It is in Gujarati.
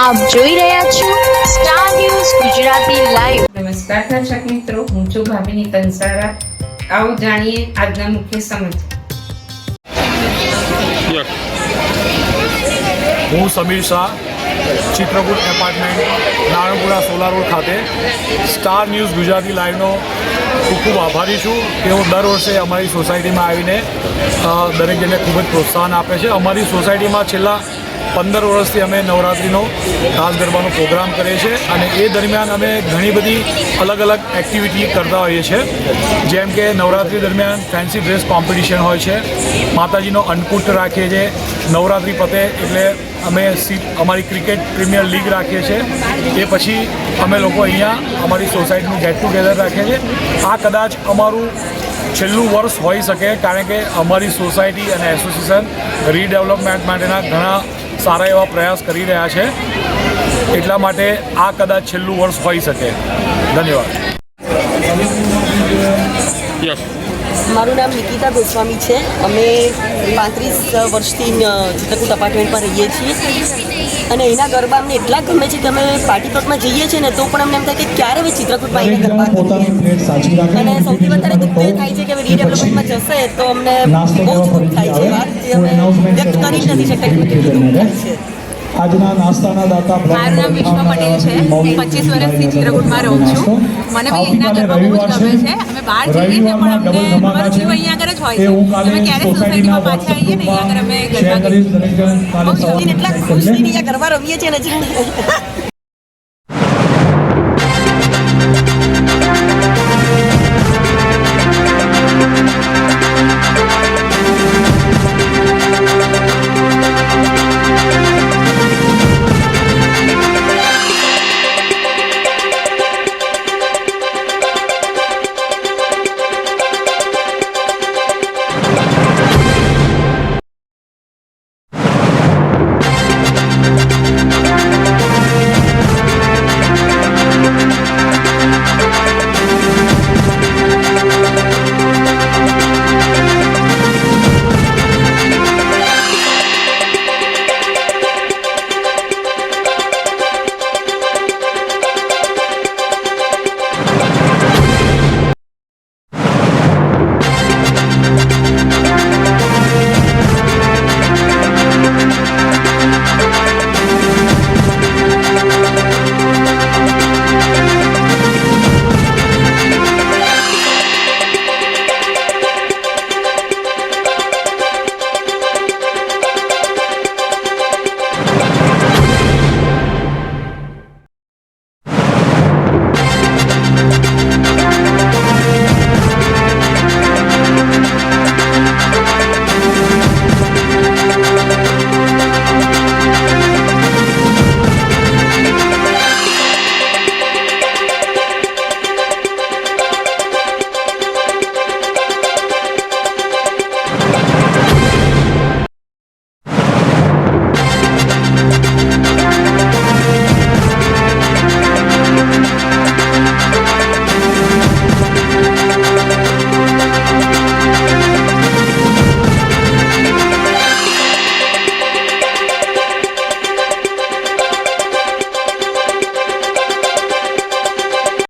આપ જોઈ રહ્યા છો સ્ટાર ન્યૂઝ ગુજરાતી લાઈવ। નમસ્કાર દર્શક મિત્રો, હું છું ભાવિની કંસારા। આવો જાણીએ આજના મુખ્ય સમાચાર। હું સમીર શાહ, ચિત્રકૂટ એપાર્ટમેન્ટ, નારણપુરા સોલા રોડ ખાતે સ્ટાર ન્યૂઝ ગુજરાતી લાઈવનો ખૂબ ખૂબ આભારી છું। તેઓ દર વર્ષે અમારી સોસાયટીમાં આવીને દરેક જણને ખૂબ જ પ્રોત્સાહન આપે છે। અમારી સોસાયટીમાં છેલ્લા 15 વર્ષથી અમે નવરાત્રિનો રાસ ગરબાનો પ્રોગ્રામ કરીએ છીએ અને એ દરમિયાન અમે ઘણી બધી અલગ અલગ એક્ટિવિટી કરતા હોઈએ છીએ, જેમ કે નવરાત્રિ દરમિયાન ફેન્સી ડ્રેસ કોમ્પિટિશન હોય છે, માતાજીનો અન્નકૂટ રાખીએ છીએ, નવરાત્રિ પતે એટલે અમે અમારી ક્રિકેટ પ્રીમિયર લીગ રાખીએ છીએ, એ પછી અમે લોકો અહીંયા અમારી સોસાયટીનું ગેટ ટુગેધર રાખીએ છીએ। આ કદાચ અમારું છેલ્લું વર્ષ હોઈ શકે, કારણ કે અમારી સોસાયટી અને એસોસિએશન રીડેવલપમેન્ટ માટેના ઘણા સારા એવા પ્રયાસ કરી રહ્યા છે, એટલા માટે આ કદાચ છેલ્લું વર્ષ હોઈ શકે। ધન્યવાદ। મારું નામ નિકિતા ગોસ્વામી છે। અમે 35 વર્ષથી ચિત્રકૂટ અપાર્ટમેન્ટમાં રહીએ છીએ અને એના ગરબા અમને એટલા ગમે છે કે અમે પાર્ટી પ્લોટમાં જઈએ છીએ ને તો પણ અમને એમ થાય કે ક્યારે હવે ચિત્રકૂટમાં આવીને ગરબા કરીએ। અને સૌથી વધારે દુઃખ એ થાય છે કે હવે રીડેવલપમેન્ટમાં જશે તો અમને બહુ જ દુઃખ થાય છે, વાત જે અમે વ્યક્ત કરી જ નથી શકતા કે કેટલું દુઃખ થાય છે। આજના નાસ્તાના દાતા મારું નામ વિશ્વ પટેલ છે। હું 25 વર્ષથી ચિત્રકૂટમાં રહું છું। મને બી અહીંના ગરબા બહુ જ ગમે છે। અમે બહાર જઈએ છીએ પણ અમને અમારો જીવ અહીંયા આગળ જ હોય છે। અમે ક્યારે સોસાયટીમાં પાછા આવીએ ને અહીંયા આગળ અમે ગરબા કરીએ। એટલા ખુશથી અહીંયા ગરબા રમીએ છીએ ને જાણે